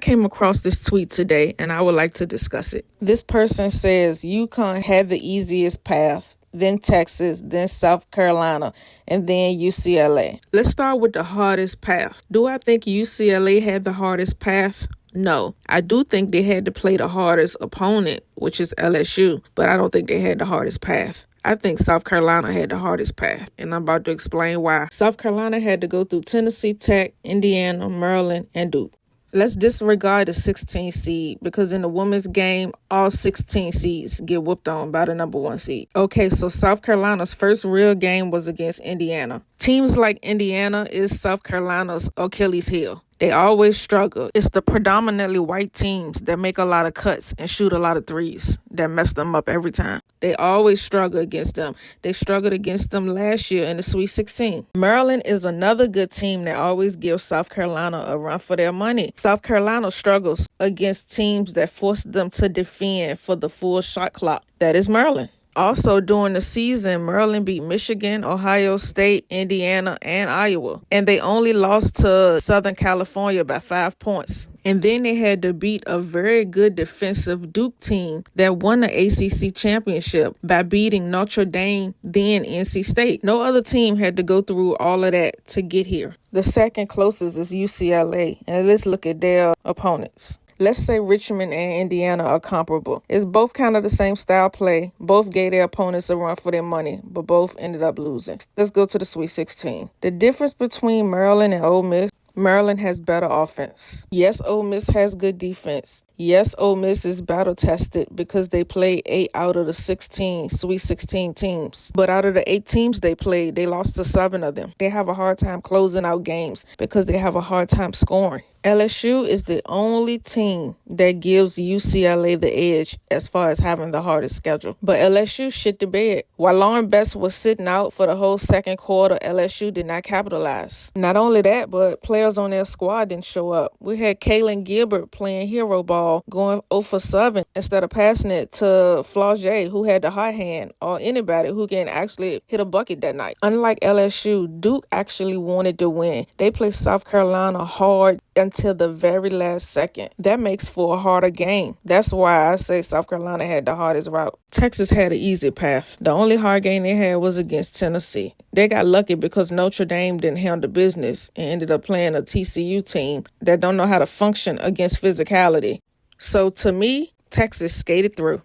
came across this tweet today and I would like to discuss it. This person says UConn had the easiest path, then Texas, then South Carolina, and then UCLA. Let's start with the hardest path. Do I think UCLA had the hardest path? No. I do think they had to play the hardest opponent, which is LSU, but I don't think they had the hardest path. I think South Carolina had the hardest path, and I'm about to explain why. South Carolina had to go through Tennessee Tech, Indiana, Maryland, and Duke. Let's disregard the 16 seed because in the women's game, all 16 seeds get whooped on by the number 1 seed. Okay, so South Carolina's first real game was against Indiana. Teams like Indiana is South Carolina's Achilles heel. They always struggle. It's the predominantly white teams that make a lot of cuts and shoot a lot of threes that mess them up every time. They always struggle against them. They struggled against them last year in the Sweet 16. Maryland is another good team that always gives South Carolina a run for their money. South Carolina struggles against teams that force them to defend for the full shot clock. That is Maryland. Also, during the season, Maryland beat Michigan, Ohio State, Indiana, and Iowa. And they only lost to Southern California by 5 points. And then they had to beat a very good defensive Duke team that won the ACC championship by beating Notre Dame, then NC State. No other team had to go through all of that to get here. The second closest is UCLA. And let's look at their opponents. Let's say Richmond and Indiana are comparable. It's both kind of the same style play. Both gave their opponents a run for their money, but both ended up losing. Let's go to the Sweet 16. The difference between Maryland and Ole Miss, Maryland has better offense. Yes, Ole Miss has good defense. Yes, Ole Miss is battle-tested because they played 8 out of the 16 Sweet 16 teams. But out of the 8 teams they played, they lost to 7 of them. They have a hard time closing out games because they have a hard time scoring. LSU is the only team that gives UCLA the edge as far as having the hardest schedule. But LSU shit the bed. While Lauren Best was sitting out for the whole second quarter, LSU did not capitalize. Not only that, but players on their squad didn't show up. We had Kaylin Gilbert playing hero ball, going 0 for 7 instead of passing it to Flaugier, who had the hot hand, or anybody who can actually hit a bucket that night. Unlike LSU, Duke actually wanted to win. They played South Carolina hard until the very last second. That makes for a harder game. That's why I say South Carolina had the hardest route. Texas had an easy path. The only hard game they had was against Tennessee. They got lucky because Notre Dame didn't handle business and ended up playing a TCU team that don't know how to function against physicality. So to me, Texas skated through.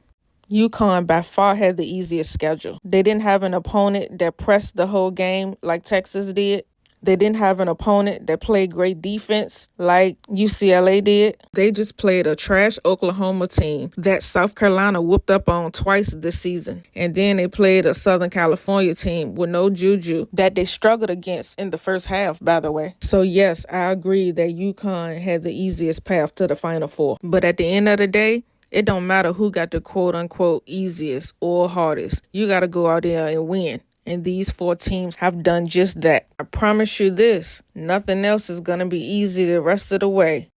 UConn by far had the easiest schedule. They didn't have an opponent that pressed the whole game like Texas did. They didn't have an opponent that played great defense like UCLA did. They just played a trash Oklahoma team that South Carolina whooped up on twice this season. And then they played a Southern California team with no juju that they struggled against in the first half, by the way. So yes, I agree that UConn had the easiest path to the Final Four. But at the end of the day, it don't matter who got the quote-unquote easiest or hardest. You got to go out there and win. And these 4 teams have done just that. I promise you this, nothing else is going to be easy the rest of the way.